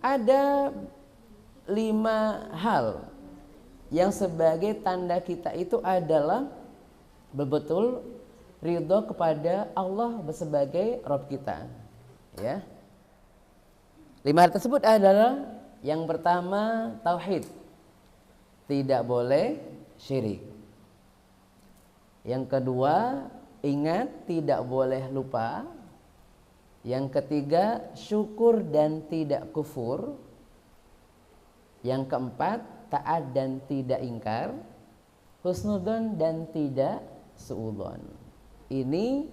ada 5 hal yang sebagai tanda kita itu adalah betul-betul ridho kepada Allah sebagai Rabb kita. Ya. 5 hal tersebut adalah yang pertama tauhid. Tidak boleh syirik. Yang kedua, ingat tidak boleh lupa. Yang ketiga, syukur dan tidak kufur. Yang keempat, taat dan tidak ingkar. Husnudzon dan tidak suudzon. Ini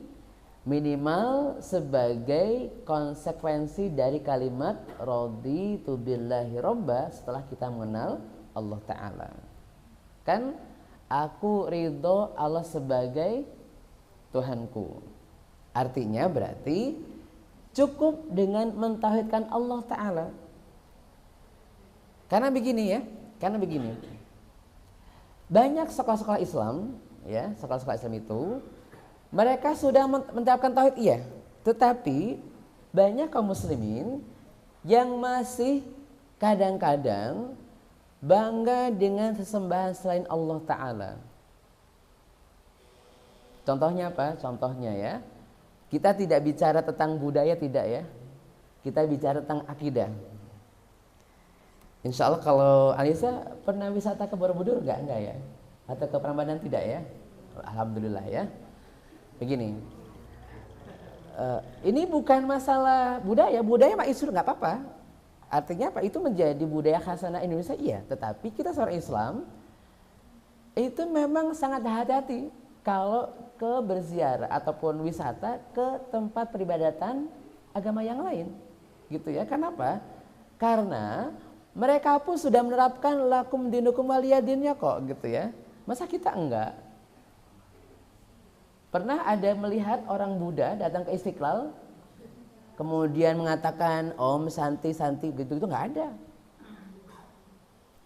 minimal sebagai konsekuensi dari kalimat raditu billahi robba setelah kita mengenal Allah Ta'ala. Kan aku ridho Allah sebagai Tuhanku. Artinya berarti cukup dengan mentauhidkan Allah Ta'ala. Karena begini, banyak sekolah-sekolah Islam, ya, sekolah-sekolah Islam itu mereka sudah menerapkan tauhid, iya, tetapi banyak kaum muslimin yang masih kadang-kadang bangga dengan sesembahan selain Allah Ta'ala. Contohnya apa? Contohnya ya, kita tidak bicara tentang budaya, tidak ya. Kita bicara tentang akidah. Insya Allah kalau Anissa pernah wisata ke Borobudur enggak ya? Atau ke Prambanan tidak ya? Alhamdulillah ya. Begini, ini bukan masalah budaya mah isu nggak apa-apa. Artinya apa? Itu menjadi budaya khasana Indonesia, iya. Tetapi kita seorang Islam itu memang sangat hati-hati kalau ke berziarah ataupun wisata ke tempat peribadatan agama yang lain, gitu ya. Kenapa? Karena mereka pun sudah menerapkan lakum dinukum waliyadinnya kok, gitu ya. Masa kita enggak? Pernah ada melihat orang Buddha datang ke Istiqlal kemudian mengatakan Om Santi gitu, itu nggak ada.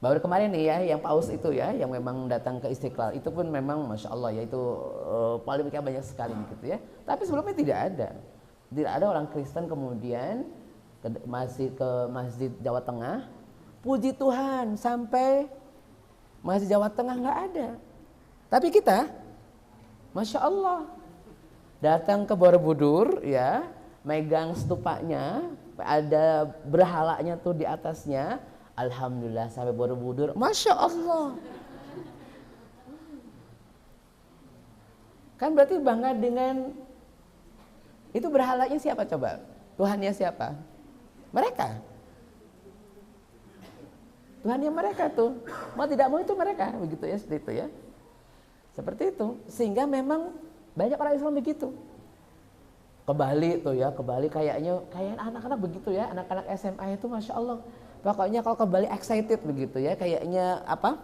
Baru kemarin nih ya, yang paus itu ya, yang memang datang ke Istiqlal, itu pun memang Masya Allah ya, itu polemiknya banyak sekali gitu ya. Tapi sebelumnya tidak ada orang Kristen kemudian masih ke Masjid Jawa Tengah, puji Tuhan sampai Masjid Jawa Tengah nggak ada. Tapi kita, Masya Allah, datang ke Borobudur ya, megang stupanya, ada berhalanya tuh di atasnya. Alhamdulillah sampai Borobudur, Masya Allah. Kan berarti bangga dengan itu. Berhalanya siapa coba? Tuhannya siapa? Mereka. Tuhannya mereka tuh. Mau tidak mau itu mereka, begitu ya, seperti itu ya. Seperti itu. Sehingga memang banyak orang Islam begitu. Ke Bali tuh ya, ke Bali kayak anak-anak begitu ya, anak-anak SMA itu Masya Allah. Pokoknya kalau ke Bali excited begitu ya, kayaknya apa?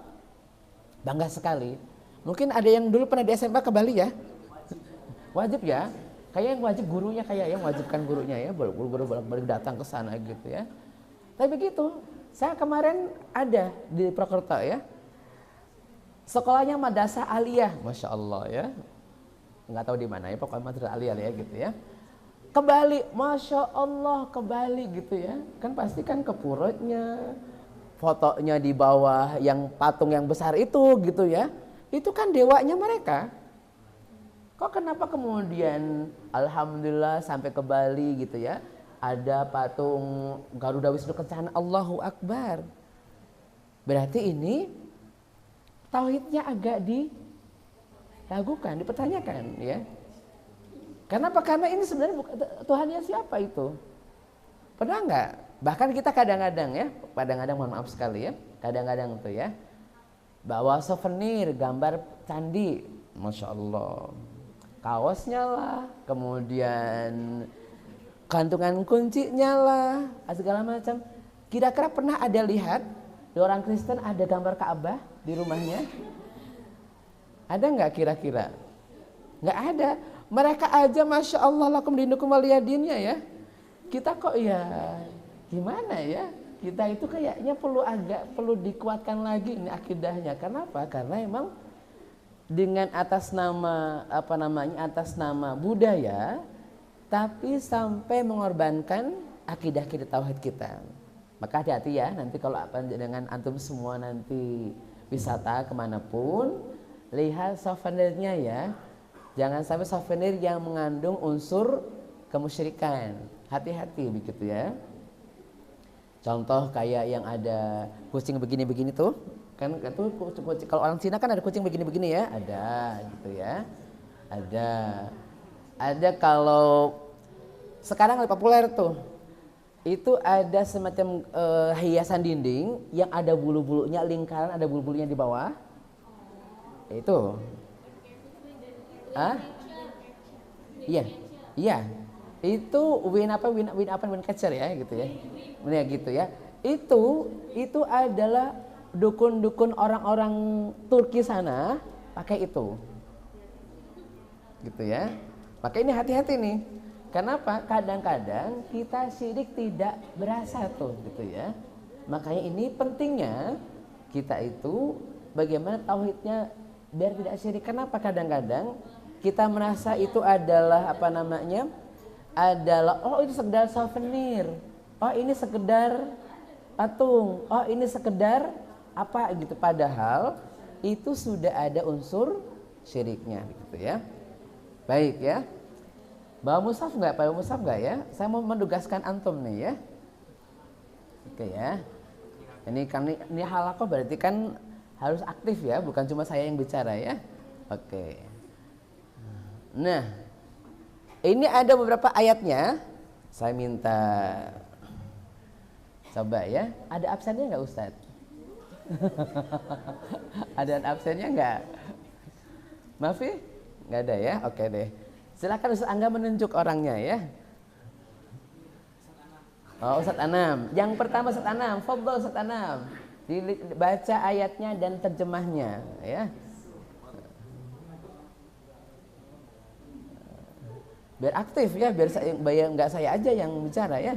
Bangga sekali. Mungkin ada yang dulu pernah di SMA ke Bali ya? Wajib ya? Kayak yang wajib gurunya, kayak yang wajibkan gurunya ya, guru-guru bolak-balik datang ke sana gitu ya. Tapi begitu, saya kemarin ada di Prokerto ya. Sekolahnya Madrasah Aliyah, Masya Allah ya. Nggak tahu di mana ya, pokoknya Madrasah Aliyah ya gitu ya. Ke Bali, Masya Allah, ke Bali gitu ya. Kan pasti kan ke purutnya, fotonya di bawah yang patung yang besar itu gitu ya. Itu kan dewanya mereka. Kok kenapa kemudian Alhamdulillah sampai ke Bali gitu ya, ada patung Garuda Wisnu Kencana, Allahu Akbar. Berarti ini tauhidnya agak diragukan, dipertanyakan ya. Kenapa? Karena ini sebenarnya Tuhannya siapa itu? Pernah nggak? Bahkan kita kadang-kadang ya, mohon maaf sekali ya, kadang-kadang tuh ya, bawa souvenir gambar candi, Masya Allah, kaosnya lah, kemudian gantungan kuncinya lah, segala macam. Kira-kira pernah ada lihat di orang Kristen ada gambar Ka'bah di rumahnya? Ada nggak kira-kira? Nggak ada. Mereka aja Masya Allah lakum dinukum waliyadinnya ya. Kita kok ya gimana ya? Kita itu kayaknya perlu dikuatkan lagi ini akidahnya. Kenapa? Karena emang dengan atas nama budaya, tapi sampai mengorbankan akidah tauhid kita. Maka hati-hati ya, nanti kalau apa dengan antum semua nanti wisata kemanapun, lihat souvenirnya ya. Jangan sampai souvenir yang mengandung unsur kemusyrikan. Hati-hati begitu ya. Contoh kayak yang ada kucing begini-begini tuh, kan itu kalau orang Cina kan ada kucing begini-begini ya, ada gitu ya. Ada kalau sekarang lebih populer tuh. Itu ada semacam hiasan dinding yang ada bulu-bulunya, lingkaran ada bulu-bulunya di bawah. Itu. Iya. Iya. Itu win catcher ya gitu ya. Nah gitu ya. Itu adalah dukun-dukun orang-orang Turki sana pakai itu. Gitu ya. Maka ini hati-hati nih. Kenapa? Kadang-kadang kita syirik tidak berasa tuh gitu ya. Makanya ini pentingnya kita itu bagaimana tauhidnya biar tidak syirik. Kenapa kadang-kadang kita merasa itu adalah apa namanya? Adalah oh ini sekedar souvenir. Oh ini sekedar patung. Oh ini sekedar apa gitu, padahal itu sudah ada unsur syiriknya gitu ya. Baik ya. Bawa mushaf nggak? Bawa mushaf nggak ya? Saya mau mendugaskan antum nih ya. Oke ya. Ini kan ini halaqah berarti kan harus aktif ya, bukan cuma saya yang bicara ya. Oke. Nah, ini ada beberapa ayatnya. Saya minta coba ya. Ada absennya nggak Ustadz? Ada absennya nggak? Maaf ya? Nggak ada ya? Oke deh. Silakan Ustaz Angga menunjuk orangnya ya. Oh Ustaz Anam. Yang pertama Ustaz Anam, fadhol Ustaz Anam. Dibaca ayatnya dan terjemahnya ya. Biar aktif ya, biar nggak saya aja yang bicara ya.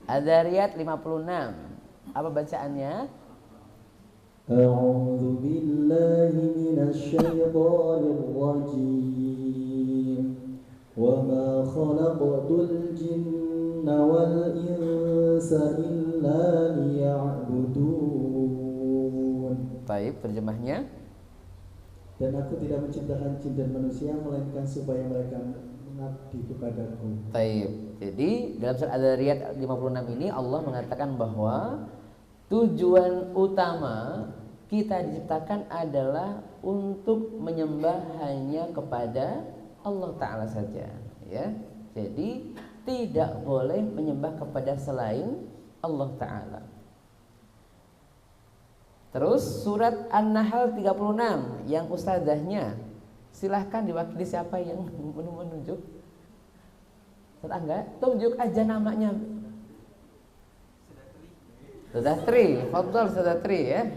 Adzariyat 56. Apa bacaannya? أعوذ بالله من الشيطان الرجيم وما خلقت الجن والإنس إلا ليعبدون. Baik, terjemahnya. Dan aku tidak menciptakan jin dan manusia melainkan supaya mereka mengabdi kepadaku. Baik. Jadi dalam surat Adzariyat 56 ini Allah mengatakan bahwa tujuan utama kita diciptakan adalah untuk menyembah hanya kepada Allah Ta'ala saja ya. Jadi tidak boleh menyembah kepada selain Allah Ta'ala. Terus surat An-Nahl 36 yang ustazahnya, silahkan diwakili siapa yang menunjuk. Ustaz Angga, tunjuk aja namanya. Sudah Tri, fadhol sudah Tri ya.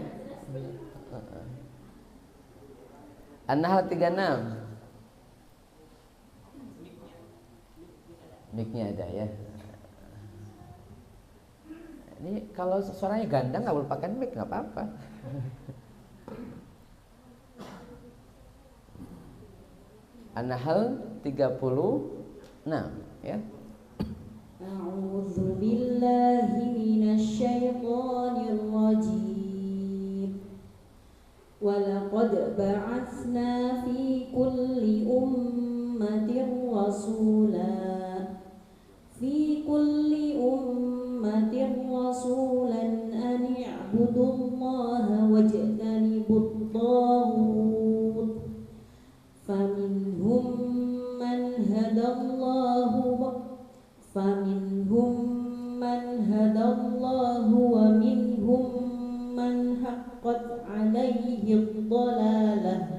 An-Nahl 36. Mic-nya ada ya. Ini kalau suaranya gandang nggak boleh pakai mic, nggak apa-apa. An-Nahl 36 ya. A'udzu billahi minasyaitonir rajim. Walaqad ba'atsna fi kulli ummatin rasulan an i'budullaha wajtanibut taghut. Faminhum man hadallahu wa minhum man haqqat alaihi dhalalah.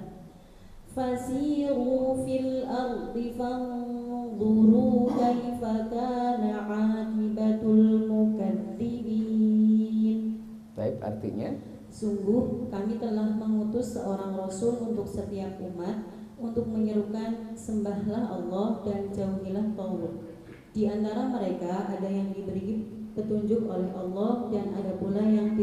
Fasiru fil ardi fanzuru kaifa kana aqibatul mukadzibin. Baik, artinya Sungguh kami telah mengutus seorang rasul untuk setiap umat untuk menyerukan sembahlah Allah dan jauhilah taghut. Di antara mereka ada yang diberi petunjuk oleh Allah dan ada pula yang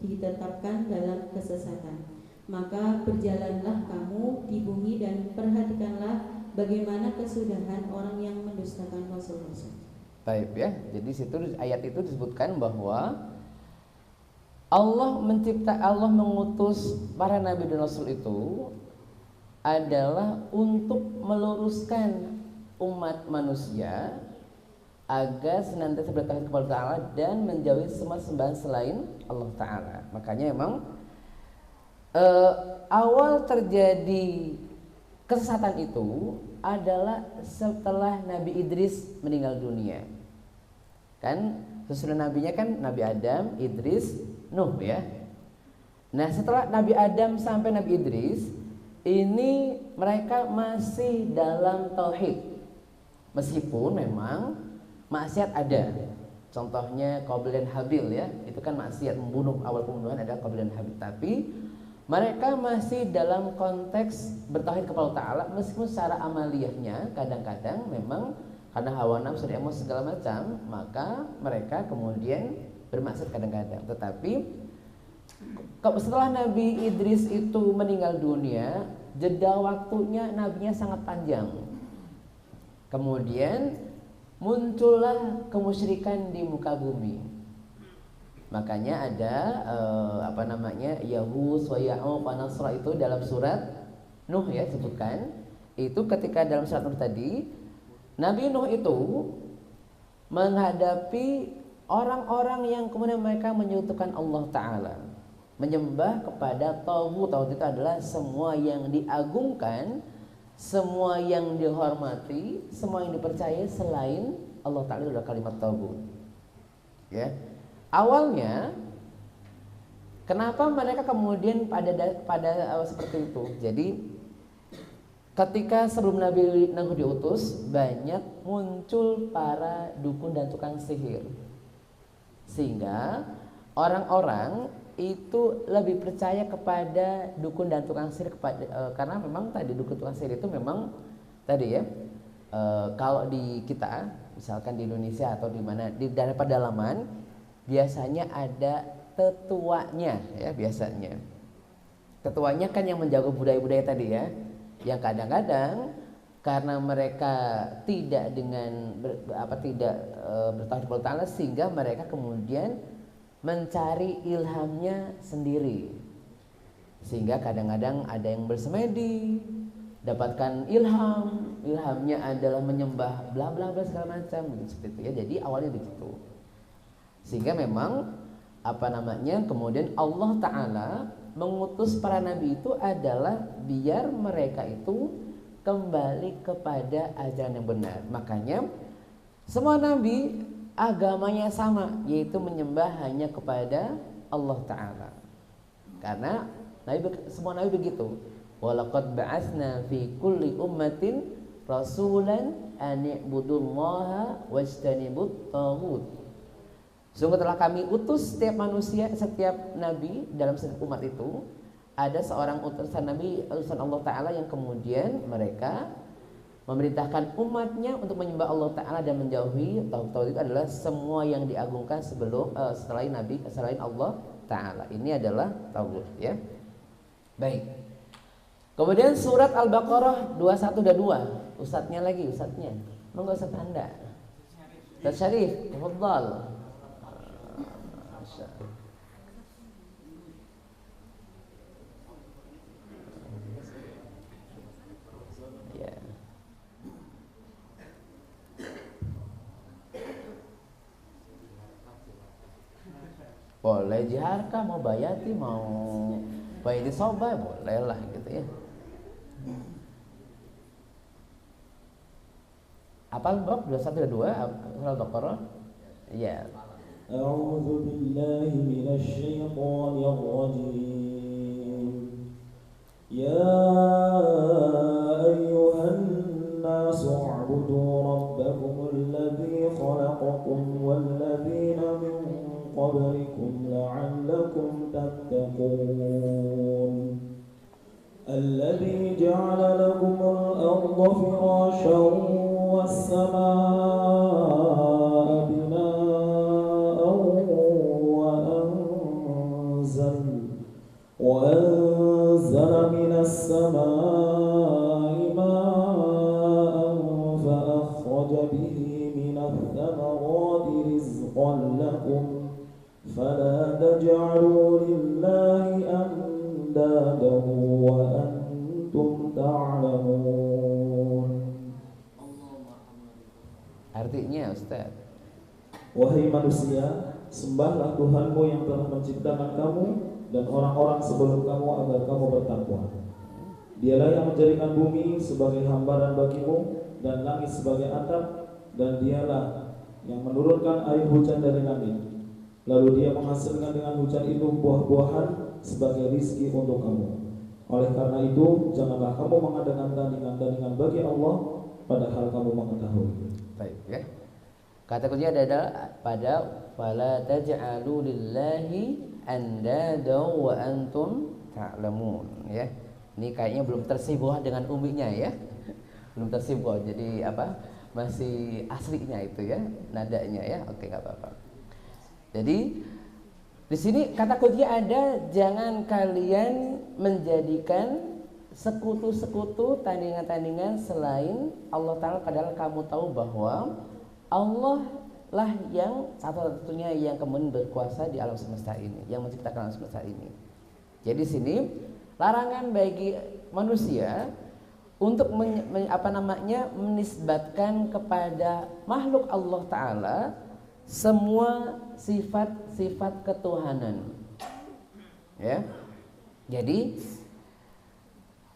ditetapkan dalam kesesatan. Maka berjalanlah kamu di bumi dan perhatikanlah bagaimana kesudahan orang yang mendustakan rasul-rasul. Baik ya. Jadi situ ayat itu disebutkan bahwa Allah mengutus para nabi dan rasul itu adalah untuk meluruskan umat manusia agar senantiasa bertauhid kepada Allah dan menjauhi semua sembahan selain Allah Ta'ala. Makanya memang awal terjadi kesesatan itu adalah setelah Nabi Idris meninggal dunia. Kan susunan nabinya kan Nabi Adam, Idris, Nuh ya. Nah setelah Nabi Adam sampai Nabi Idris, ini mereka masih dalam tauhid. Meskipun memang maksiat ada. Contohnya Qabil dan Habil ya, itu kan maksiat, membunuh, awal pembunuhan adalah Qabil dan Habil. Tapi mereka masih dalam konteks bertauhid kepada Allah Ta'ala, meskipun secara amaliyahnya kadang-kadang memang karena hawa nafsu dan emosi segala macam, maka mereka kemudian bermaksud kadang-kadang. Tetapi setelah Nabi Idris itu meninggal dunia, jeda waktunya nabinya sangat panjang. Kemudian muncullah kemusyrikan di muka bumi. Makanya ada Yahus wa Ya'uq wa Nasra itu dalam surat Nuh ya sebutkan. Itu ketika dalam surat Nuh tadi, Nabi Nuh itu menghadapi orang-orang yang kemudian mereka menyekutukan Allah Ta'ala, menyembah kepada Tauhid. Tauhid itu adalah semua yang diagungkan, semua yang dihormati, semua yang dipercaya selain Allah Ta'ala, itu adalah kalimat Tauhid ya. Awalnya kenapa mereka kemudian pada seperti itu? Jadi ketika sebelum Nabi Nuh diutus, banyak muncul para dukun dan tukang sihir, sehingga orang-orang itu lebih percaya kepada dukun dan tukang sihir karena memang tadi dukun tukang sihir itu memang tadi ya, kalau di kita misalkan di Indonesia atau di mana di daerah pedalaman biasanya ada tetuanya ya, biasanya tetuanya kan yang menjaga budaya-budaya tadi ya, yang kadang-kadang karena mereka tidak bertauhid kepada Ta'ala, sehingga mereka kemudian mencari ilhamnya sendiri, sehingga kadang-kadang ada yang bersemedi dapatkan ilhamnya adalah menyembah bla bla bla segala macam seperti itu ya. Jadi awalnya begitu, sehingga memang kemudian Allah Ta'ala mengutus para nabi itu adalah biar mereka itu kembali kepada ajaran yang benar. Makanya semua nabi agamanya sama, yaitu menyembah hanya kepada Allah Ta'ala. Karena semua nabi begitu. Walaqad ba'atsna fi kulli ummatin rasulan an i'budullaha wajtanibut taghut. Sungguh telah kami utus setiap manusia, setiap nabi dalam setiap umat itu ada seorang utusan nabi, utusan Allah Ta'ala yang kemudian mereka memerintahkan umatnya untuk menyembah Allah Ta'ala dan menjauhi tauhid. Itu adalah semua yang diagungkan selain nabi, selain Allah Ta'ala. Ini adalah tauhid ya. Baik. Kemudian surat Al-Baqarah 21 dan 2. Ustadznya lagi, ustadznya. Monggo Ustaz Anda. Ustaz Syarif, tafadhal. Ya. Boleh jiharkah, mau bayati, mau bayati soba, boleh lah gitu ya. Apal bab 21 dan 2 surah Al-Baqarah? Ya. A'udzu billahi minasy syaithanir rajim. Ya ayyuhan nasu u'budu rabbakum alladzi khalaqakum wal ladzina min qablikum la'allakum tattaqun. الذي جعل لكم الأرض فراشا والسماء بناء وأنزل من السماء ماء فأخرج به من الثمرات لكم فلا تجعلوا لله أندادا وأنتم تعلمون. Artinya Ustaz, Wahai manusia, sembahlah Tuhanmu yang telah menciptakan kamu dan orang-orang sebelum kamu agar kamu bertakwa. Dialah yang menjadikan bumi sebagai hambaran bagimu dan langit sebagai atap, dan dialah yang menurunkan air hujan dari langit. Lalu dia menghasilkan dengan hujan itu buah-buahan sebagai rizki untuk kamu. Oleh karena itu, janganlah kamu mengadakan tandingan-tandingan bagi Allah padahal kamu mengetahui. baik ya. Kata kuncinya adalah pada fala taj'alu lillahi andada wa antum ta'lamun ya. Ini kayaknya belum tersibuh dengan uminya ya. Belum tersibuh. Jadi apa? Masih aslinya itu ya, nadanya ya. Oke, enggak apa-apa. Jadi di sini kata kuncinya ada, jangan kalian menjadikan sekutu-sekutu, tandingan-tandingan selain Allah Ta'ala, padahal kamu tahu bahwa Allah lah yang satu-satunya yang kemudian berkuasa di alam semesta ini, yang menciptakan alam semesta ini. Jadi sini larangan bagi manusia untuk menisbatkan kepada makhluk Allah Ta'ala semua sifat-sifat ketuhanan. Ya. Jadi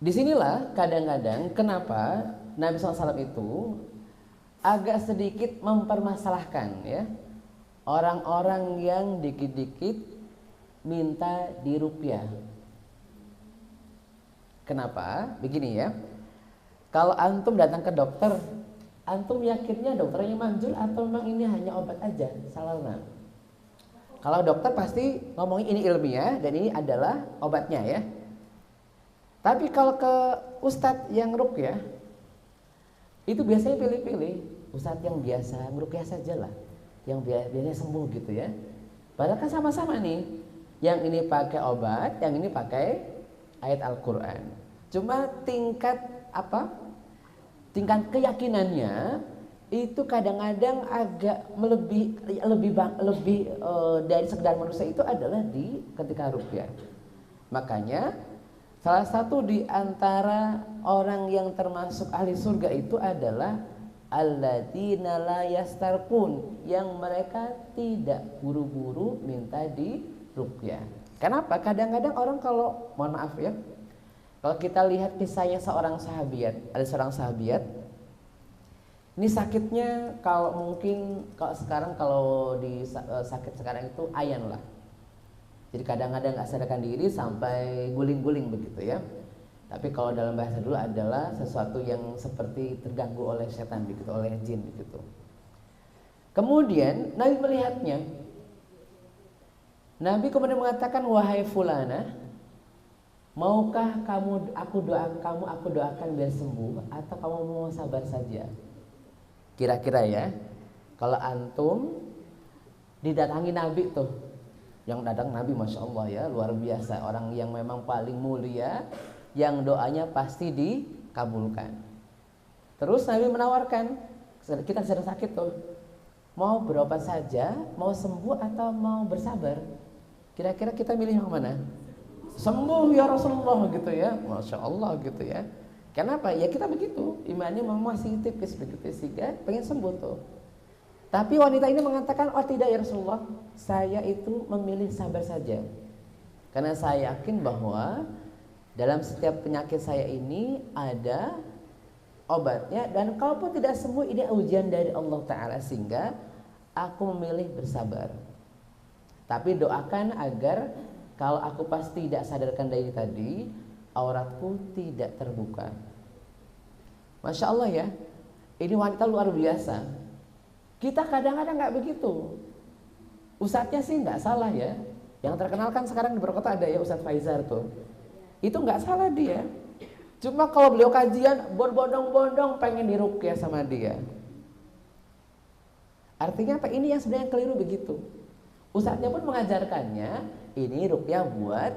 disinilah kadang-kadang kenapa Nabi SAW itu agak sedikit mempermasalahkan ya orang-orang yang dikit-dikit minta diruqyah. Kenapa? Begini ya. Kalau antum datang ke dokter, antum yakinnya dokternya manjur atau memang ini hanya obat aja, salahna? Kalau dokter pasti ngomongin ini ilmiah dan ini adalah obatnya ya. Tapi kalau ke ustadz yang ruqyah, itu biasanya pilih-pilih ustadz yang biasa ngeruqyah saja lah, yang biasanya sembuh gitu ya. Padahal kan sama-sama nih, yang ini pakai obat, yang ini pakai ayat Al-Quran. Cuma tingkat keyakinannya itu kadang-kadang agak lebih dari sekedar manusia itu adalah di ketika ruqyah. Makanya salah satu di antara orang yang termasuk ahli surga itu adalah alladzina la yastarqun, yang mereka tidak buru-buru minta di ruqyah. Kenapa? Kadang-kadang orang kalau, mohon maaf ya, kalau kita lihat kisahnya seorang sahabiat, ada seorang sahabiat, ini sakitnya kalau mungkin kalau sekarang kalau di sakit sekarang itu ayan lah. Jadi kadang-kadang nggak sadarkan diri sampai guling-guling begitu ya. Tapi kalau dalam bahasa dulu adalah sesuatu yang seperti terganggu oleh setan begitu, oleh jin begitu. Kemudian Nabi melihatnya. Nabi kemudian mengatakan, wahai fulana, maukah aku doakan biar sembuh, atau kamu mau sabar saja? Kira-kira ya, kalau antum didatangi Nabi tuh, yang datang Nabi masya Allah ya, luar biasa, orang yang memang paling mulia, yang doanya pasti dikabulkan. Terus Nabi menawarkan, kita sedang sakit tuh, mau berobat saja, mau sembuh atau mau bersabar? Kira-kira kita milih yang mana? Sembuh ya Rasulullah gitu ya, masya Allah gitu ya. Kenapa? Ya kita begitu, imannya memang masih tipis begitu sehingga pengen sembuh tuh. Tapi wanita ini mengatakan, oh tidak ya Rasulullah, saya itu memilih sabar saja. Karena saya yakin bahwa dalam setiap penyakit saya ini ada obatnya, dan kalaupun tidak sembuh ini ujian dari Allah Ta'ala, sehingga aku memilih bersabar. Tapi doakan agar kalau aku pasti tidak sadarkan dari tadi, auratku tidak terbuka. Masya Allah ya, ini wanita luar biasa. Kita kadang-kadang nggak begitu. Ustadznya sih nggak salah ya. Yang terkenal kan sekarang di Purwokerto ada ya Ustadz Faizar tuh. Itu nggak salah dia. Cuma kalau beliau kajian berbondong-bondong pengen diruqyah sama dia. Artinya apa? Ini yang sebenarnya keliru begitu. Ustadznya pun mengajarkannya ini ruqyah buat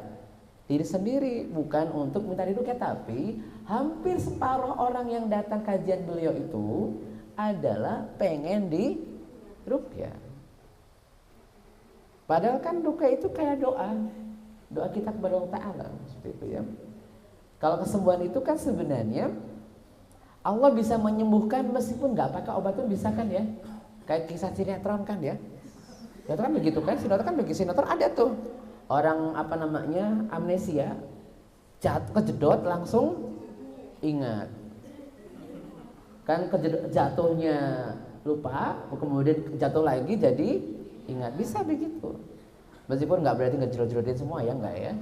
diri sendiri, bukan untuk minta diruqyah. Tapi hampir separuh orang yang datang kajian beliau itu adalah pengen diruqyah. Padahal kan duka itu kayak doa kita kepada Allah Ta'ala seperti itu ya. Kalau kesembuhan itu kan sebenarnya Allah bisa menyembuhkan meskipun nggak pakai obat pun bisa kan ya. Kayak kisah sinetron kan ya. Itu kan begitu kan, sinetron ada tuh orang amnesia, kejedot langsung ingat. Kan jatuhnya lupa, kemudian jatuh lagi jadi ingat, bisa begitu. Meskipun nggak berarti ngejerot-jerotin semua ya, enggak ya.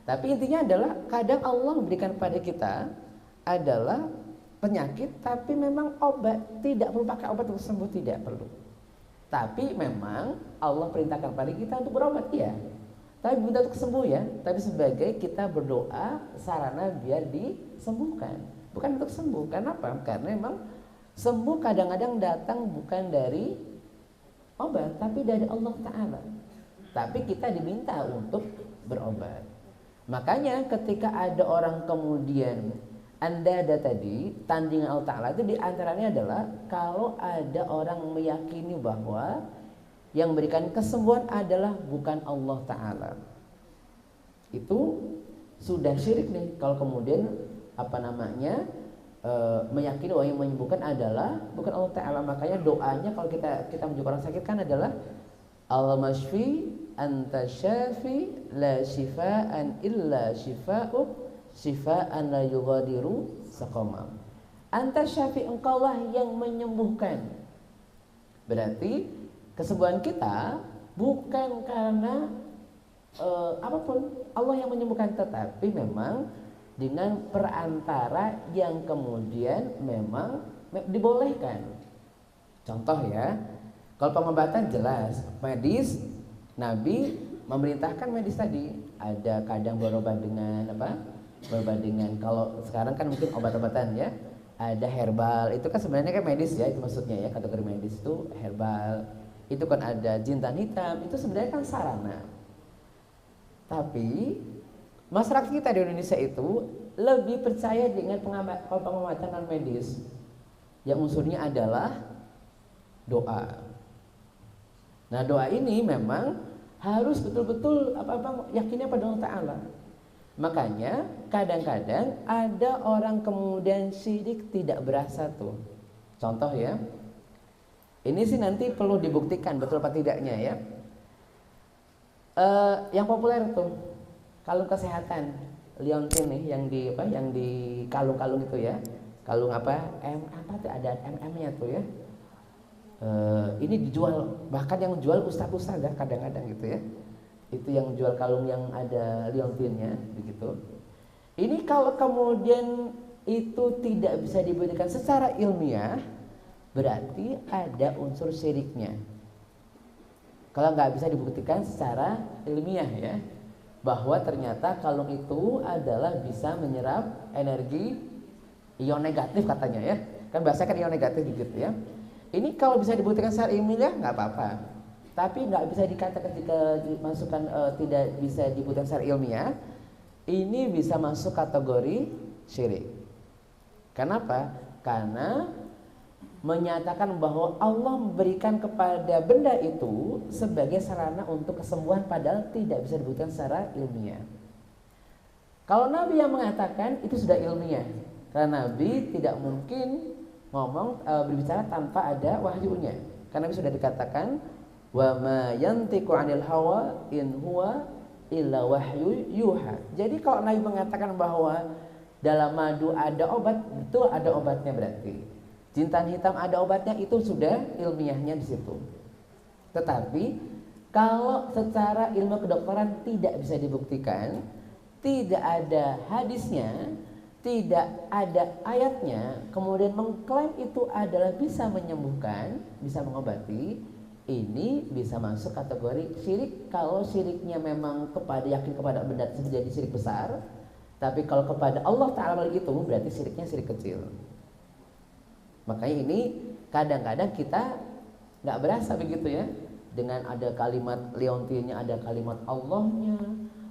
Tapi intinya adalah kadang Allah memberikan pada kita adalah penyakit, tapi memang obat tidak perlu pakai obat untuk sembuh, tidak perlu. Tapi memang Allah perintahkan pada kita untuk berobat ya. Tapi bukan untuk sembuh ya, tapi sebagai kita berdoa sarana biar disembuhkan, bukan untuk sembuh. Kenapa? Karena memang sembuh kadang-kadang datang bukan dari obat, tapi dari Allah Ta'ala. Tapi kita diminta untuk berobat. Makanya ketika ada orang kemudian andada tadi, tandingan Allah Ta'ala itu diantaranya adalah kalau ada orang meyakini bahwa yang memberikan kesembuhan adalah bukan Allah Ta'ala, itu sudah syirik nih. Kalau kemudian meyakini bahwa yang menyembuhkan adalah bukan Allah Ta'ala. Makanya doanya kalau kita menyembuhkan orang sakit kan adalah Allahumma shfi anta syafi la shifaan illa shifa'uk shifaan la yughadiru saqama. Anta syafi, engkaulah yang menyembuhkan. Berarti kesembuhan kita bukan karena apapun, Allah yang menyembuhkan, tetapi memang dengan perantara yang kemudian memang dibolehkan. Contoh ya, kalau pengobatan jelas medis, Nabi memerintahkan medis tadi. Ada kadang berobat dengan berobat dengan, kalau sekarang kan mungkin obat-obatan ya, ada herbal, itu kan sebenarnya kan medis ya, itu maksudnya ya, kategori medis itu herbal. Itu kan ada jintan hitam, itu sebenarnya kan sarana. Tapi masyarakat kita di Indonesia itu lebih percaya dengan pengobatan non medis yang unsurnya adalah doa. Nah, doa ini memang harus betul-betul yakinnya pada Allah Ta'ala. Makanya kadang-kadang ada orang kemudian syirik tidak berasa tuh. Contoh ya, ini sih nanti perlu dibuktikan betul apa tidaknya ya. Yang populer tuh kalung kesehatan Leontin nih, yang di kalung-kalung itu ya, kalung ada MM-nya tuh ya. Ini dijual, bahkan yang jual ustaz-ustaz ya kadang-kadang gitu ya. Itu yang jual kalung yang ada Leontinnya begitu. Ini kalau kemudian itu tidak bisa dibuktikan secara ilmiah, berarti ada unsur syiriknya. Kalau nggak bisa dibuktikan secara ilmiah ya, bahwa ternyata kalung itu adalah bisa menyerap energi ion negatif katanya ya, kan bahasa kan ion negatif gitu ya. Ini kalau bisa dibuktikan secara ilmiah nggak apa-apa, tapi nggak bisa dikatakan ketika dimasukkan tidak bisa dibuktikan secara ilmiah, ini bisa masuk kategori syirik. Kenapa? Karena menyatakan bahwa Allah memberikan kepada benda itu sebagai sarana untuk kesembuhan, padahal tidak bisa dibuktikan secara ilmiah. Kalau Nabi yang mengatakan itu sudah ilmiah, karena Nabi tidak mungkin berbicara tanpa ada wahyunya. Karena Nabi sudah dikatakan wa ma yantiqu 'anil hawa in huwa illa wahyu yuha. Jadi kalau Nabi mengatakan bahwa dalam madu ada obat, betul ada obatnya berarti. Jintan hitam ada obatnya, itu sudah ilmiahnya di situ. Tetapi kalau secara ilmu kedokteran tidak bisa dibuktikan, tidak ada hadisnya, tidak ada ayatnya, kemudian mengklaim itu adalah bisa menyembuhkan, bisa mengobati, ini bisa masuk kategori syirik. Kalau syiriknya memang yakin kepada benda tersebut jadi syirik besar. Tapi kalau kepada Allah Ta'ala itu berarti syiriknya syirik kecil. Makanya ini kadang-kadang kita nggak berasa begitu ya, dengan ada kalimat Leontinnya, ada kalimat Allahnya,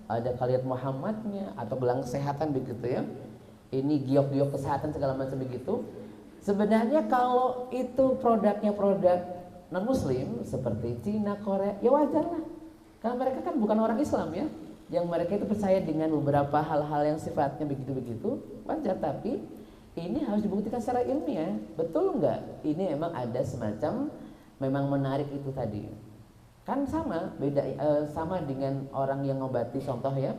ada kalimat Muhammadnya, atau gelang kesehatan begitu ya. Ini giok-giok kesehatan segala macam begitu. Sebenarnya kalau itu produknya produk non muslim seperti Cina, Korea, ya wajar lah. Karena mereka kan bukan orang Islam ya, yang mereka itu percaya dengan beberapa hal-hal yang sifatnya begitu-begitu, wajar. Tapi ini harus dibuktikan secara ilmiah, betul nggak? Ini emang ada semacam memang menarik itu tadi. Kan sama, beda sama dengan orang yang ngobati, contoh ya.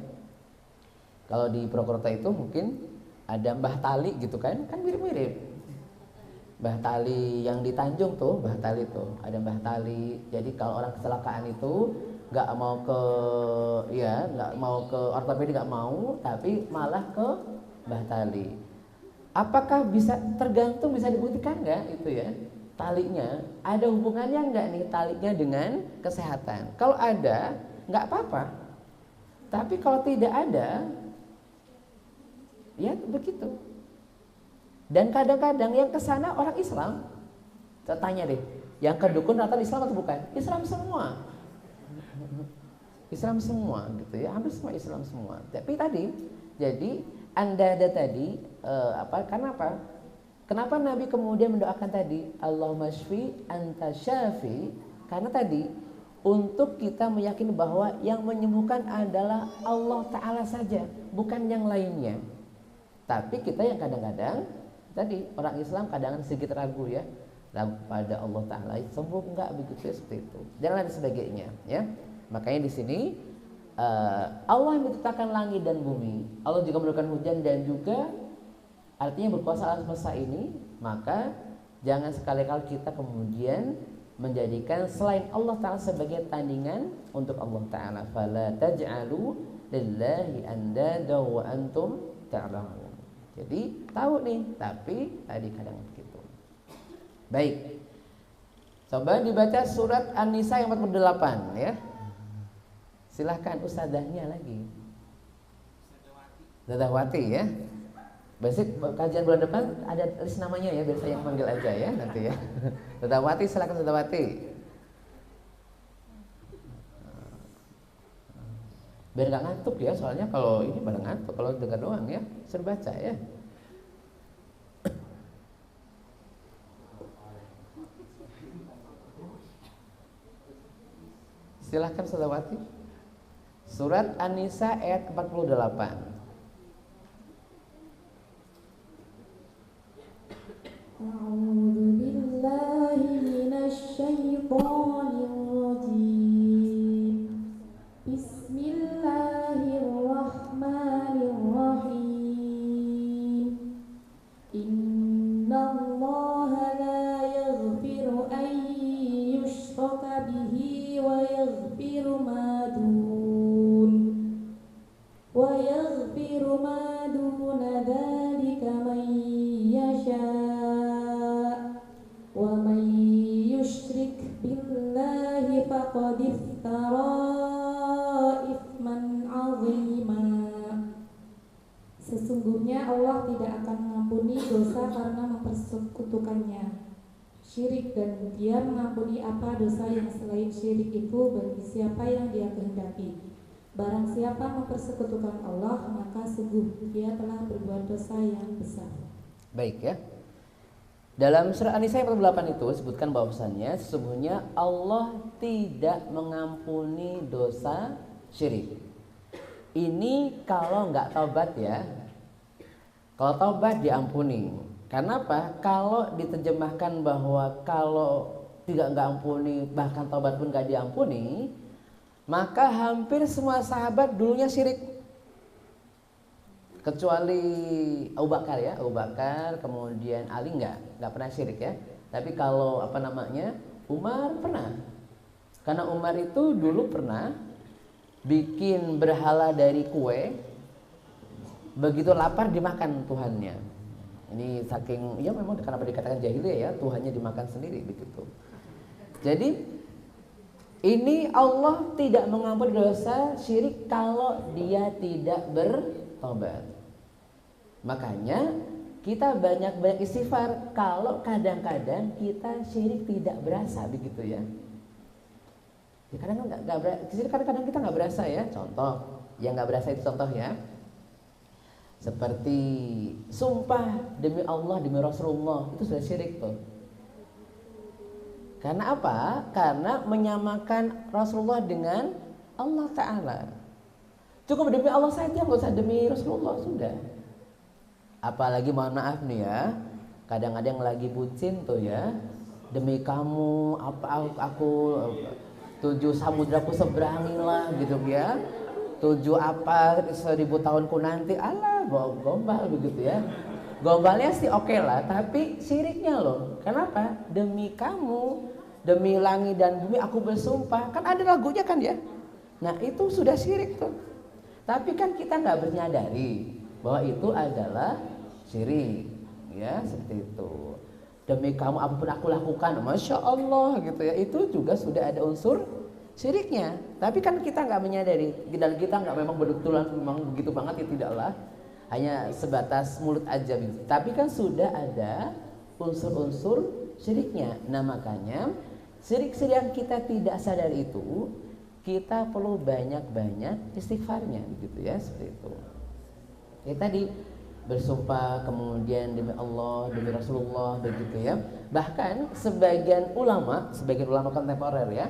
Kalau di Purwokerto itu mungkin ada Mbah Tali gitu kan mirip-mirip. Mbah Tali yang di Tanjung tuh, Mbah Tali tuh, ada Mbah Tali. Jadi kalau orang kecelakaan itu nggak mau ke ortopedi, nggak mau, tapi malah ke Mbah Tali. Apakah bisa tergantung, bisa dibuktikan nggak itu ya? Talinya ada hubungannya nggak nih talinya dengan kesehatan? Kalau ada, nggak apa-apa. Tapi kalau tidak ada, ya begitu. Dan kadang-kadang yang kesana orang Islam. Saya tanya deh, yang ke dukun rata Islam atau bukan? Islam semua. Islam semua gitu ya, hampir semua Islam semua. Tapi tadi, jadi Anda ada tadi karena apa? Kenapa Nabi kemudian mendoakan tadi Allahumma shfi anta syafi? Karena tadi untuk kita meyakini bahwa yang menyembuhkan adalah Allah Ta'ala saja, bukan yang lainnya. Tapi kita yang kadang-kadang tadi orang Islam kadang sedikit ragu ya, pada Allah Ta'ala sembuh enggak, begitu ya, seperti itu dan lain sebagainya ya. Makanya di sini Allah menciptakan langit dan bumi, Allah juga menurunkan hujan dan juga artinya berkuasa atas semesta ini. Maka jangan sekali-kali kita kemudian menjadikan selain Allah Ta'ala sebagai tandingan untuk Allah Ta'ala. Fala taj'alu lillahi andada wa antum ta'lamun. Jadi tahu nih, tapi tadi kadang begitu. Baik, coba dibaca surat An-Nisa yang 48 ya. Silahkan ustazahnya lagi, Zadawati ya. Besok kajian bulan depan ada list namanya ya, biar saya yang panggil aja ya nanti ya. Zadawati, silakan Zadawati. Biar nggak ngantuk ya, soalnya kalau ini pada ngantuk kalau dengar doang ya, suruh baca ya. Silahkan Zadawati. Surat An-Nisa ayat 48. أعوذ بالله من الشيطان الرجيم بسم الله الرحمن الرحيم إن الله لا يغفر أن يشرك به ويغفر ما دون ذلك من يشاء ومن يشرك بالله فقد افترى إثما عظيما. Sesungguhnya Allah tidak akan mengampuni dosa karena mempersekutukannya, syirik, dan Dia mengampuni apa dosa yang selain syirik itu bagi siapa yang Dia kehendaki. Barang siapa mempersekutukan Allah, maka sungguh dia telah berbuat dosa yang besar. Baik ya. Dalam surah An-Nisa ayat 48 itu disebutkan bahwasannya sesungguhnya Allah tidak mengampuni dosa syirik. Ini kalau nggak taubat ya. Kalau taubat diampuni. Karena apa? Kalau diterjemahkan bahwa kalau tidak nggak ampuni, bahkan taubat pun nggak diampuni, maka hampir semua sahabat dulunya syirik, kecuali Abu Bakar ya. Abu Bakar, kemudian Ali nggak pernah syirik ya. Tapi kalau Umar pernah, karena Umar itu dulu pernah bikin berhala dari kue, begitu lapar dimakan Tuhannya. Ini saking ya memang kenapa dikatakan jahiliyah ya, Tuhannya dimakan sendiri begitu. Jadi ini Allah tidak mengampuni dosa syirik kalau dia tidak bertobat. Makanya kita banyak-banyak istighfar kalau kadang-kadang kita syirik tidak berasa begitu ya. Ya kadang-kadang kita nggak berasa ya. Contoh, yang nggak berasa itu contoh ya. Seperti sumpah demi Allah, demi Rasulullah, itu sudah syirik tuh. Karena apa? Karena menyamakan Rasulullah dengan Allah Ta'ala. Cukup demi Allah saja, nggak usah demi Rasulullah, sudah. Apalagi mohon maaf nih ya, kadang-kadang lagi bucin tuh ya, demi kamu apa aku 7 samudraku seberangin lah gitu ya, 7 apa 1000 tahunku nanti, alah gombal begitu ya. Gombalnya sih oke lah, tapi syiriknya loh. Kenapa? Demi kamu, demi langit dan bumi aku bersumpah. Kan ada lagunya kan ya. Nah itu sudah syirik tuh. Tapi kan kita nggak menyadari bahwa itu adalah syirik, ya seperti itu. Demi kamu apapun aku lakukan, masya Allah gitu ya. Itu juga sudah ada unsur syiriknya. Tapi kan kita nggak menyadari dan kita nggak memang betul-betulan memang begitu banget ya, tidaklah. Hanya sebatas mulut aja gitu. Tapi kan sudah ada unsur-unsur syiriknya. Nah makanya syirik-syirik yang kita tidak sadar itu kita perlu banyak-banyak istighfarnya gitu ya, seperti itu. Ya tadi bersumpah kemudian demi Allah, demi Rasulullah begitu ya. Bahkan sebagian ulama kontemporer ya,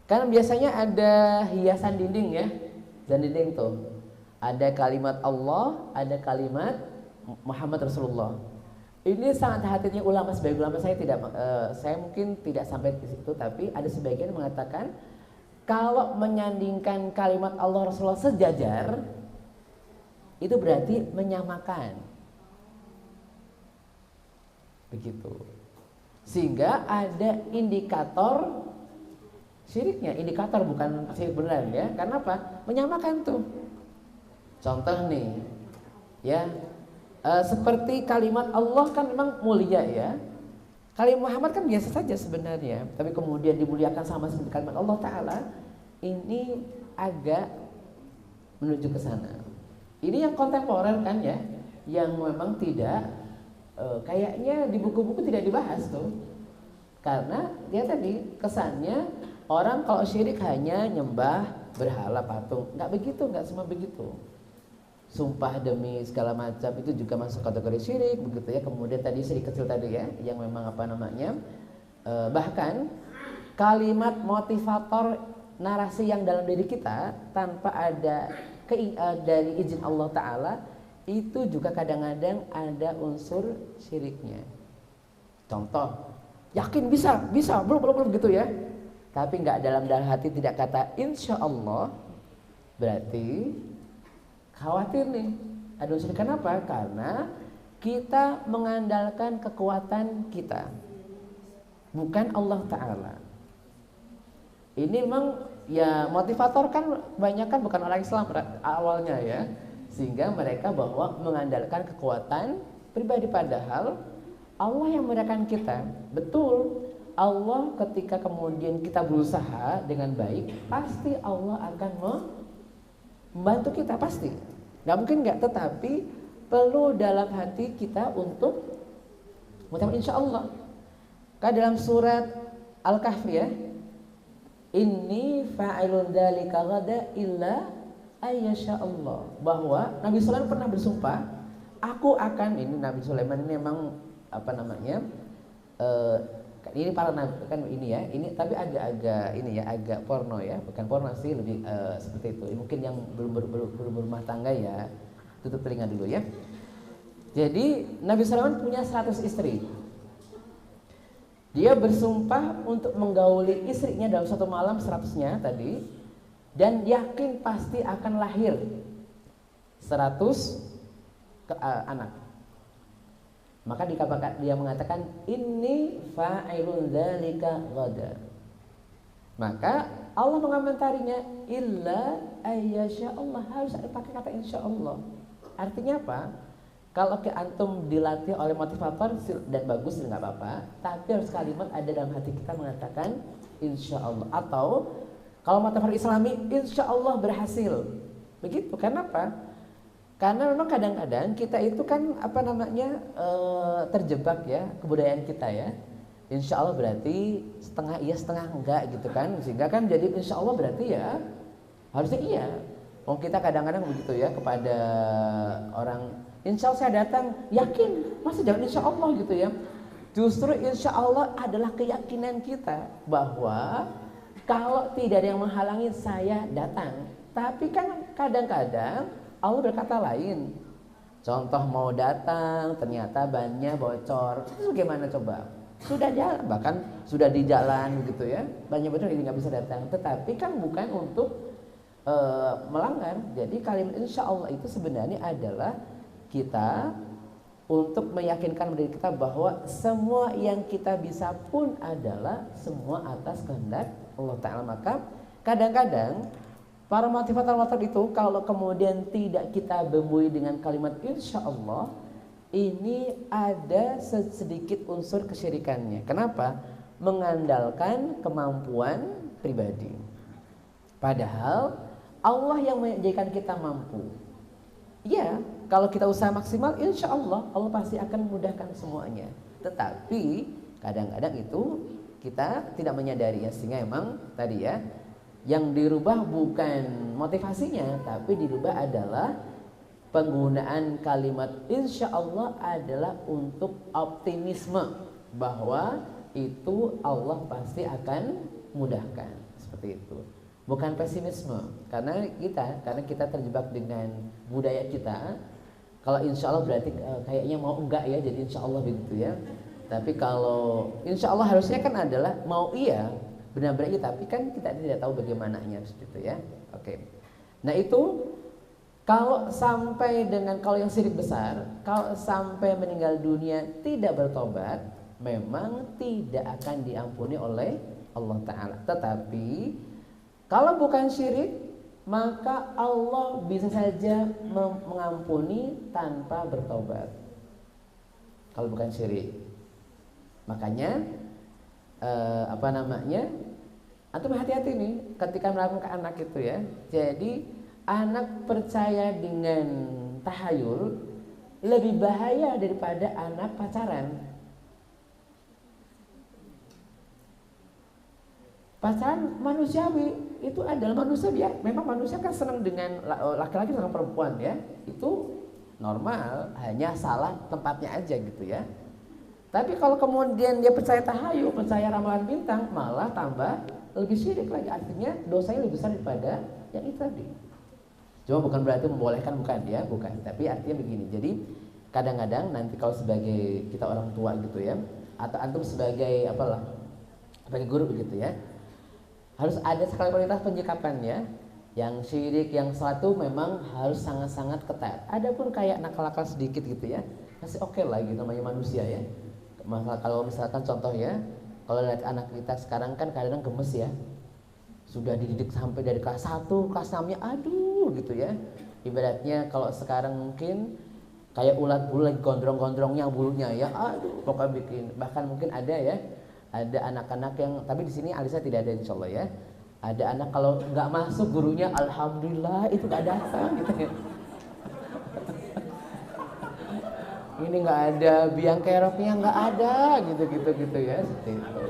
kan biasanya ada hiasan dinding ya, dan dinding tuh ada kalimat Allah, ada kalimat Muhammad Rasulullah. Ini sangat hati-hatinya ulama, sebagai ulama saya mungkin tidak sampai di situ, tapi ada sebagian yang mengatakan kalau menyandingkan kalimat Allah Rasulullah sejajar, itu berarti menyamakan. Begitu. Sehingga ada indikator syiriknya, indikator bukan syirik beneran ya. Karena apa? Menyamakan tuh. Contoh nih, ya seperti kalimat Allah kan memang mulia ya. Kalimat Muhammad kan biasa saja sebenarnya, tapi kemudian dimuliakan sama seperti kalimat Allah Ta'ala. Ini agak menuju ke sana. Ini yang kontemporer kan ya, yang memang tidak kayaknya di buku-buku tidak dibahas tuh. Karena dia tadi kesannya orang kalau syirik hanya nyembah berhala patung, nggak begitu, nggak semua begitu. Sumpah demi segala macam itu juga masuk kategori syirik begitu ya. Kemudian tadi syirik kecil tadi ya, yang memang apa namanya, bahkan kalimat motivator narasi yang dalam diri kita tanpa ada dari izin Allah Ta'ala itu juga kadang-kadang ada unsur syiriknya. Contoh, yakin bisa belum gitu ya, tapi nggak dalam hati tidak kata insya Allah, berarti khawatir nih ada unsur. Kenapa? Karena kita mengandalkan kekuatan kita, bukan Allah Ta'ala. Ini memang ya motivator kan banyak kan bukan orang Islam awalnya ya, sehingga mereka bahwa mengandalkan kekuatan pribadi, padahal Allah yang memberikan kita. Betul, Allah ketika kemudian kita berusaha dengan baik, pasti Allah akan membantu kita, pasti. Nggak mungkin nggak, tetapi perlu dalam hati kita untuk mengucapkan insya Allah. Kan dalam surat Al-Kahfi ya, inni fa'ilun dzalika ghada illa ayyasha Allah, bahwa Nabi Sulaiman pernah bersumpah, aku akan, ini Nabi Sulaiman ini memang apa namanya, ini para nabi kan ini ya, ini tapi agak ini ya, agak porno ya, bukan porno sih, lebih seperti itu. Mungkin yang belum berumah tangga ya, tutup telinga dulu ya. Jadi Nabi Sulaiman punya 100 istri. Dia bersumpah untuk menggauli istrinya dalam satu malam 100-nya tadi, dan yakin pasti akan lahir 100 anak. Maka dia mengatakan inni fa'ilun dzalika ghada. Maka Allah mengomentarinya illa ayyasha Allah, harus ada pakai kata insya Allah. Artinya apa? Kalau ke antum dilatih oleh motivator dan bagus nggak apa-apa, tapi harus kalimat ada dalam hati kita mengatakan insya Allah. Atau kalau motivator Islami insya Allah berhasil. Begitu. Kenapa? Karena memang kadang-kadang kita itu kan apa namanya terjebak ya kebudayaan kita ya. Insya Allah berarti setengah iya setengah enggak gitu kan, sehingga kan jadi insya Allah berarti ya harusnya iya. Oh kita kadang-kadang begitu ya kepada orang, insya Allah saya datang, yakin, masa jangan insya Allah gitu ya. Justru insya Allah adalah keyakinan kita bahwa kalau tidak ada yang menghalangi saya datang. Tapi kan kadang-kadang Allah berkata lain. Contoh mau datang ternyata bannya bocor, itu gimana coba? Sudah jalan, bahkan sudah di jalan gitu ya, bannya bocor ini nggak bisa datang. Tetapi kan bukan untuk melanggar. Jadi kalimat insya Allah itu sebenarnya adalah kita untuk meyakinkan diri kita bahwa semua yang kita bisa pun adalah semua atas kehendak Allah Ta'ala. Maka kadang-kadang para motivator itu kalau kemudian tidak kita bumbui dengan kalimat insya Allah, ini ada sedikit unsur kesyirikannya. Kenapa? Mengandalkan kemampuan pribadi. Padahal Allah yang menjadikan kita mampu. Ya, kalau kita usaha maksimal, insya Allah Allah pasti akan memudahkan semuanya. Tetapi kadang-kadang itu kita tidak menyadari ya, sehingga emang tadi ya, yang dirubah bukan motivasinya, tapi dirubah adalah penggunaan kalimat insya Allah adalah untuk optimisme bahwa itu Allah pasti akan mudahkan, seperti itu. Bukan pesimisme, karena kita terjebak dengan budaya kita. Kalau insya Allah berarti kayaknya mau enggak ya, jadi insya Allah begitu ya. Tapi kalau insya Allah harusnya kan adalah mau iya, benar-benar iya, tapi kan kita tidak tahu bagaimananya gitu ya. Oke. Nah itu kalau sampai dengan, kalau yang syirik besar, kalau sampai meninggal dunia tidak bertobat, memang tidak akan diampuni oleh Allah Ta'ala. Tetapi kalau bukan syirik, maka Allah bisa saja mengampuni tanpa bertobat. Kalau bukan syirik, makanya antum hati-hati nih ketika melakukan ke anak itu ya. Jadi anak percaya dengan tahayul lebih bahaya daripada anak pacaran. Pacaran manusiawi itu adalah manusia, ya memang manusia kan senang dengan laki-laki sama perempuan ya, itu normal, hanya salah tempatnya aja gitu ya. Tapi kalau kemudian dia percaya tahayul, percaya ramalan bintang, malah tambah lebih syirik lagi, artinya dosanya lebih besar daripada yang itu tadi. Cuma bukan berarti membolehkan, bukan ya, bukan. Tapi artinya begini. Jadi kadang-kadang nanti kalau sebagai kita orang tua gitu ya, atau antum sebagai sebagai guru gitu ya, harus ada skala prioritas penyikapannya. Yang syirik, yang satu memang harus sangat-sangat ketat. Adapun kayak nakal-nakal sedikit gitu ya, masih oke lah gitu, namanya manusia ya. Kalau misalkan contoh ya, kalau lihat anak kita sekarang kan kadang-kadang gemes ya, sudah dididik sampai dari kelas 1, kelas 6-nya aduh gitu ya. Ibaratnya kalau sekarang mungkin kayak ulat bulu lagi gondrong-gondrongnya bulunya ya, aduh pokoknya bikin. Bahkan mungkin ada ya, ada anak-anak yang, tapi di sini Alisa tidak ada insyaallah ya. Ada anak kalau nggak masuk gurunya alhamdulillah itu nggak datang gitu ya. Ini nggak ada biang keroknya, nggak ada gitu ya, seperti itu.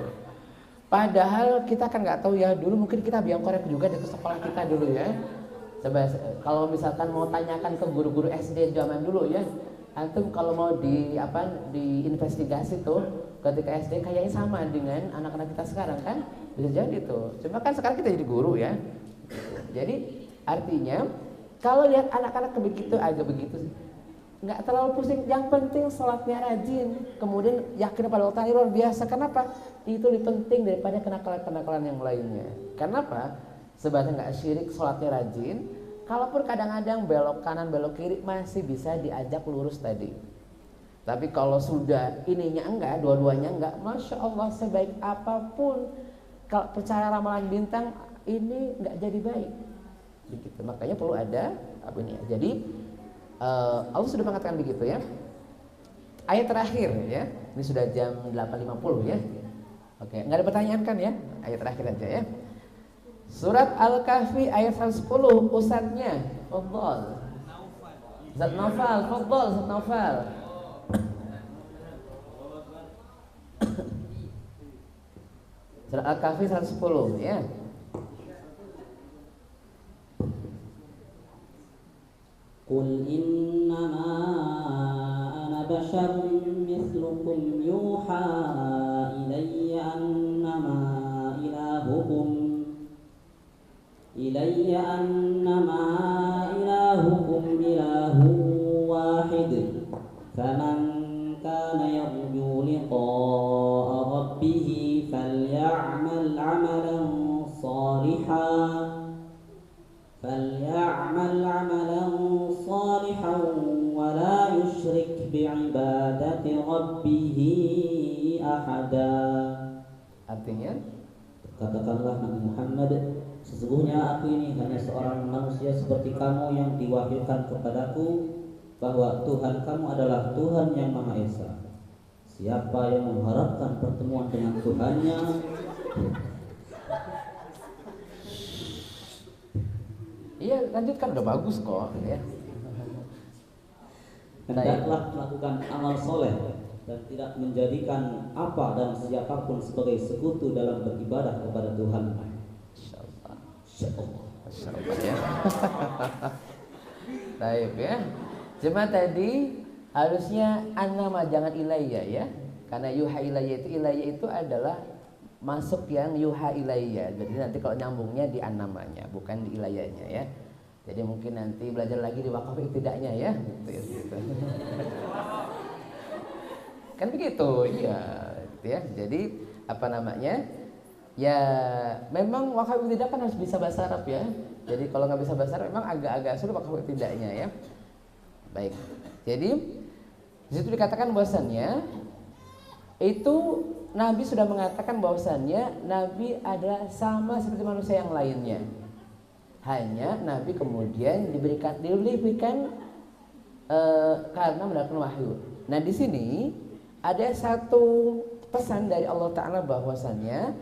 Padahal kita kan nggak tahu ya, dulu mungkin kita biang korek juga di sekolah kita dulu ya. Coba kalau misalkan mau tanyakan ke guru-guru SD zaman dulu ya, antum kalau mau diinvestigasi tuh ketika SD kayaknya sama dengan anak-anak kita sekarang kan, bisa jadi tuh. Cuma kan sekarang kita jadi guru ya. Jadi artinya kalau lihat anak-anak begitu, agak begitu, nggak terlalu pusing. Yang penting sholatnya rajin, kemudian yakin pada Allah luar biasa. Kenapa? Itu lebih penting daripada kenakalan-kenakalan yang lainnya. Kenapa? Sebenarnya nggak syirik, sholatnya rajin. Kalaupun kadang-kadang belok kanan belok kiri masih bisa diajak lurus tadi. Tapi kalau sudah ininya enggak, dua-duanya enggak, masya Allah sebaik apapun kalau percaya ramalan bintang ini enggak jadi baik. Begitu. Makanya perlu ada ini. Jadi Allah sudah mengatakan begitu ya. Ayat terakhir ya. Ini sudah jam 8.50 ya. Oke, enggak ada pertanyaan kan ya? Ayat terakhir aja ya. Surat Al-Kahfi ayat 110, ustadznya Fadhal. Ustadz Naufal, Fadhal Ustadz Naufal. Surat Al-Kahfi 110 ya. Qul innama ana basharun mithlukum yuha ilayya annama ilahukum إلي أنما إلهكم إله واحد فمن كان يرجو لقاء ربه فليعمل عملا صالحا ولا يشرك بعبادة ربه أحدا. Artinya, katakanlah Nabi Muhammad, sesungguhnya aku ini hanya seorang manusia seperti kamu yang diwahyukan kepadaku bahwa Tuhan kamu adalah Tuhan yang Maha Esa. Siapa yang mengharapkan pertemuan dengan Tuhannya, iya lanjutkan, udah bagus kok ya. hendaklah melakukan amal soleh dan tidak menjadikan apa dan siapapun sebagai sekutu dalam beribadah kepada Tuhan. Insyaallah. Insyaallah. Insyaallah ya. Baik ya. Cuma tadi harusnya annama, jangan ilayya ya. Karena yuha ilayya itu adalah masuk yang yuha ilayya. Jadi nanti kalau nyambungnya di annamanya, bukan di ilayyanya ya. Jadi mungkin nanti belajar lagi di wakaf ibtida'nya ya, gitu. Kan begitu, iya, gitu ya. Jadi apa namanya? Ya memang wakaf ibtidah kan harus bisa bahasa Arab ya. Jadi kalau nggak bisa bahasa Arab memang agak-agak sulit wakaf ibtida'nya ya. Baik. Jadi di situ dikatakan bahwasannya itu Nabi sudah mengatakan bahwasannya Nabi adalah sama seperti manusia yang lainnya. Hanya Nabi kemudian diberikan karena mendapatkan wahyu. Nah di sini ada satu pesan dari Allah Ta'ala bahwasannya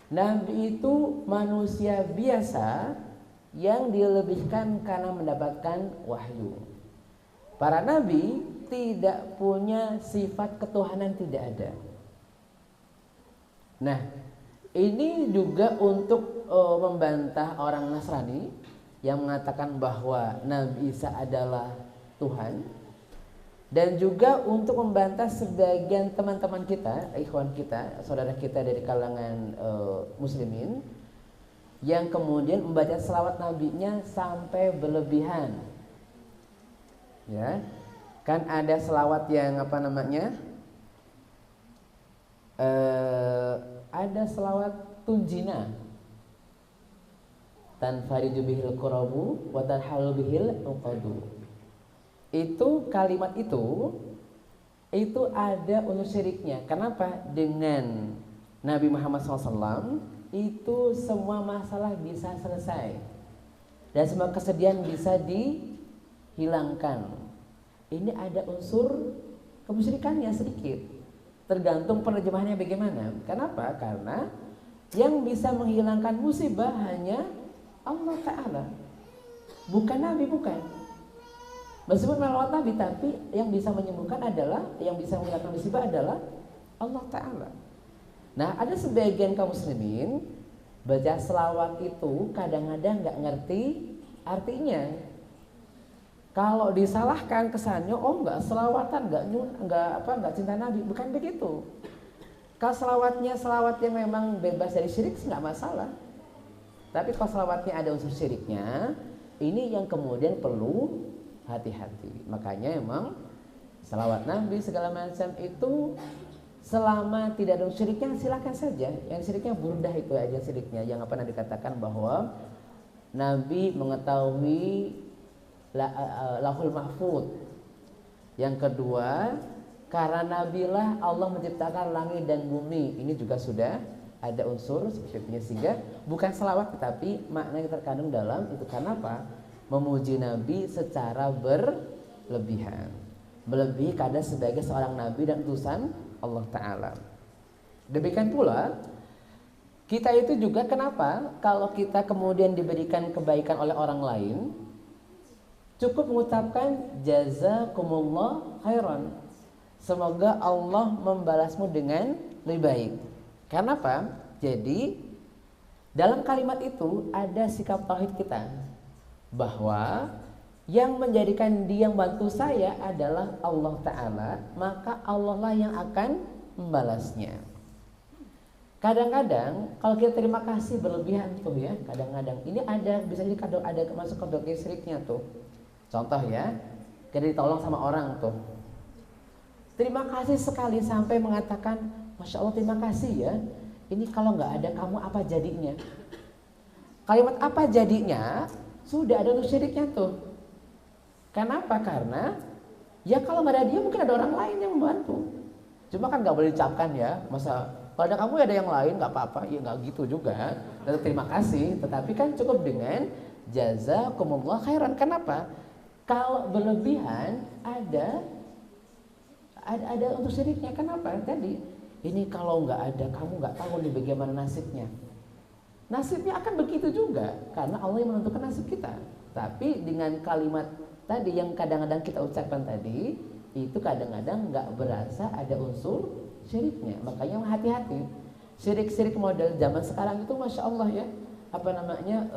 Nabi itu manusia biasa yang dilebihkan karena mendapatkan wahyu. Para nabi tidak punya sifat ketuhanan, tidak ada. Nah ini juga untuk membantah orang Nasrani yang mengatakan bahwa Nabi Isa adalah Tuhan, dan juga untuk membantah sebagian teman-teman kita, ikhwan kita, saudara kita dari kalangan muslimin yang kemudian membaca selawat nabinya sampai berlebihan. Ya, kan ada selawat yang apa namanya? Ada selawat tunjina, tanfariju bihil qurabu wa tanhalu bihil uqadu. Itu kalimat itu ada unsur syiriknya. Kenapa? Dengan Nabi Muhammad SAW itu semua masalah bisa selesai dan semua kesedihan bisa dihilangkan. Ini ada unsur kemusyrikannya sedikit, tergantung penerjemahannya bagaimana. Kenapa? Karena yang bisa menghilangkan musibah hanya Allah Ta'ala, bukan Nabi, bukan. Meskipun melawat Nabi, tapi yang bisa menyembuhkan adalah, yang bisa menghilangkan musibah adalah Allah Ta'ala. Nah ada sebagian kaum muslimin baca selawat itu kadang-kadang gak ngerti artinya. Kalau disalahkan kesannya, oh nggak selawatan, nggak cinta Nabi, bukan begitu. Kalau selawatnya selawat yang memang bebas dari syirik nggak masalah. Tapi kalau selawatnya ada unsur syiriknya, ini yang kemudian perlu hati-hati. Makanya emang selawat Nabi segala macam itu selama tidak ada unsur syiriknya silakan saja. Yang syiriknya burdah itu aja syiriknya. Yang pernah dikatakan bahwa Nabi mengetahui Lauhul Mahfud. Yang kedua, karena Nabilah Allah menciptakan langit dan bumi. Ini juga sudah ada unsur seperti sehingga bukan selawat tetapi makna yang terkandung dalam itu. Karena apa? Memuji Nabi secara berlebihan, melebihi kadar sebagai seorang Nabi dan utusan Allah Ta'ala. Demikian pula kita itu juga kenapa kalau kita kemudian diberikan kebaikan oleh orang lain cukup mengucapkan jazakumullah khairan, semoga Allah membalasmu dengan lebih baik. Karena apa? Jadi dalam kalimat itu ada sikap tauhid kita bahwa yang menjadikan dia membantu saya adalah Allah Ta'ala, maka Allah lah yang akan membalasnya. Kadang-kadang kalau kita terima kasih berlebihan tuh ya, kadang-kadang ini ada bisa jadi ada masuk kategori syiriknya tuh. Contoh ya, kita ditolong sama orang tuh. Terima kasih sekali sampai mengatakan, Masya Allah terima kasih ya. Ini kalau nggak ada kamu apa jadinya? Kalimat apa jadinya sudah ada untuk syiriknya tuh. Kenapa? Karena ya kalau nggak ada dia mungkin ada orang lain yang membantu. Cuma kan nggak boleh diucapkan ya, masa kalau ada kamu ya ada yang lain nggak apa-apa, ya nggak gitu juga. Dan terima kasih, tetapi kan cukup dengan jazakumullah khairan. Kenapa? Kalau berlebihan ada untuk syiriknya. Kenapa? Tadi ini kalau nggak ada kamu nggak tahu nih bagaimana nasibnya. Nasibnya akan begitu juga karena Allah yang menentukan nasib kita. Tapi dengan kalimat tadi yang kadang-kadang kita ucapkan tadi itu kadang-kadang nggak berasa ada unsur syiriknya. Makanya hati-hati. Syirik-syirik model zaman sekarang itu Masya Allah ya, apa namanya,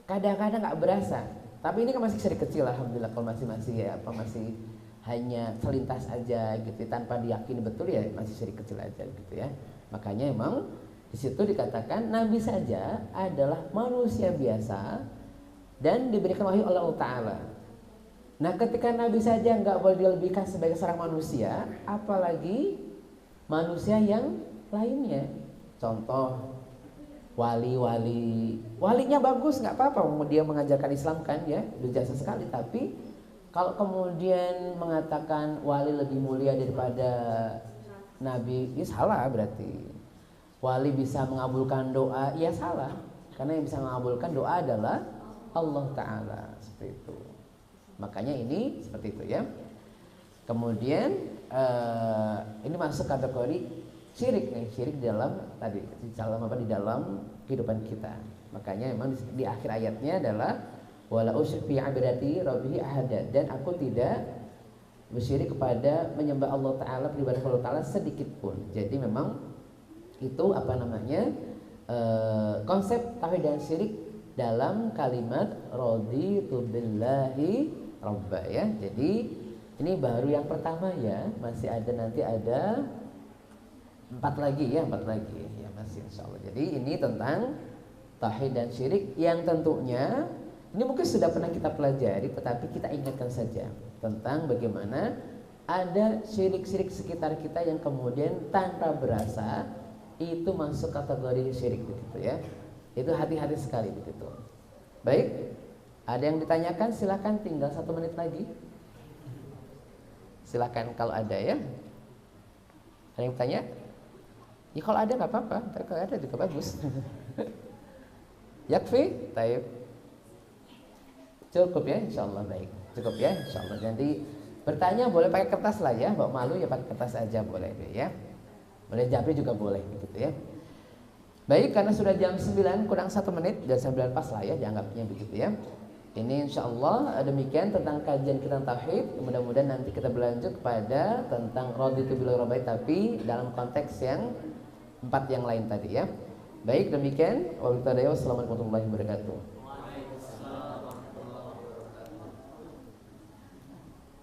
kadang-kadang nggak berasa. Tapi ini kan masih syirik kecil, alhamdulillah. Kalau masih ya, apa masih hanya selintas aja gitu, tanpa diyakini betul ya masih syirik kecil aja gitu ya. Makanya emang di situ dikatakan Nabi saja adalah manusia biasa dan diberikan wahyu oleh Allah Ta'ala. Nah ketika Nabi saja nggak boleh dilebihkan sebagai seorang manusia, apalagi manusia yang lainnya. Contoh walinya bagus nggak apa-apa, dia mengajarkan Islam kan ya, berjasa sekali. Tapi kalau kemudian mengatakan wali lebih mulia daripada Nabi, ya salah berarti. Wali bisa mengabulkan doa, ya salah. Karena yang bisa mengabulkan doa adalah Allah Ta'ala, seperti itu. Makanya ini seperti itu ya. Kemudian ini masuk kategori syirik nih, syirik di dalam kehidupan kita. Makanya memang di akhir ayatnya adalah wala usyrik bi ibadati rabbi ahada, dan aku tidak bersyirik kepada menyembah Allah Ta'ala, beribadah kepada Allah Ta'ala sedikit pun. Jadi memang itu apa namanya, konsep tauhid dan syirik dalam kalimat raditu billahi Rabba ya. Jadi ini baru yang pertama ya, masih ada nanti ada 4 lagi ya masih insya Allah. Jadi ini tentang tauhid dan syirik yang tentunya ini mungkin sudah pernah kita pelajari, tetapi kita ingatkan saja tentang bagaimana ada syirik-syirik sekitar kita yang kemudian tanpa berasa itu masuk kategori syirik begitu ya. Itu hati-hati sekali begitu. Baik. Ada yang ditanyakan silakan, tinggal 1 menit lagi. Silakan kalau ada ya. Ada yang bertanya? Ya kalau ada nggak apa-apa, kalau ada juga bagus. Yakfi, taib. Cukup ya, insyaallah baik. Cukup ya, insyaallah. Jadi bertanya boleh pakai kertas lah ya, bawa malu ya pakai kertas aja boleh ya. Boleh japri juga boleh begitu ya. Baik, karena sudah jam 9 kurang 1 menit, dan 9 pas lah ya dianggapnya begitu ya. Ini insya Allah demikian tentang kajian kita tauhid. Mudah-mudahan nanti kita berlanjut kepada tentang raditu billahi rabbi, tapi dalam konteks yang 4 yang lain tadi ya. Baik, demikian. Wassalamualaikum warahmatullahi wabarakatuh.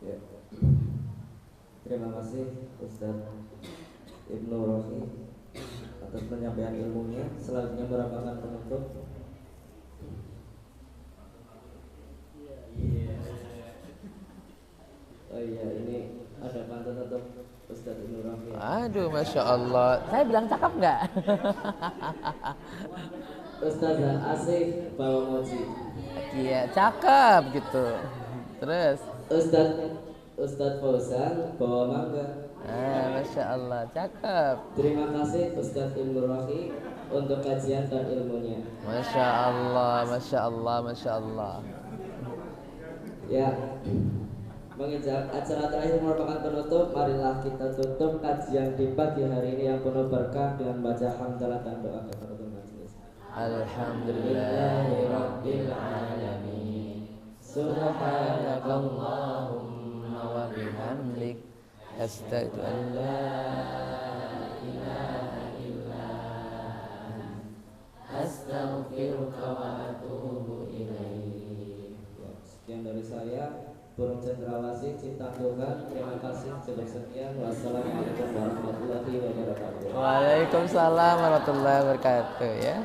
Ya. Terima kasih Ustaz Ibnu Rofi atas penyampaian ilmunya. Selanjutnya merupakan penutup. Oh iya, ini ada pantun untuk Ustaz Ibnu Rofi. Aduh, Masya Allah. Saya bilang cakep nggak? Ustaz Asif bawa moji. Iya, cakep gitu. Terus Ustaz Fauzan bawa mangga. Masya Allah, cakep. Terima kasih Ustaz Ibnu Rofi untuk kajian dan ilmunya. Masya Allah, Masya Allah, Masya Allah. Ya, menginjak acara terakhir merupakan penutup. Marilah kita tutup kajian di pagi hari ini yang penuh berkah dengan baca hamdalah dan doa kafaratul majelis. Alhamdulillahirabbil alamin. Subhanakallahumma wa bihamdik, asyhadu an la ilaha illa anta, astaghfiruka wa atubu ilaik. Sekian dari saya. Burung Cendrawasih, Cinta Tuhan. Terima kasih sudah setia. Wassalamualaikum warahmatullahi wabarakatuh. Waalaikumsalam warahmatullahi wabarakatuh ya.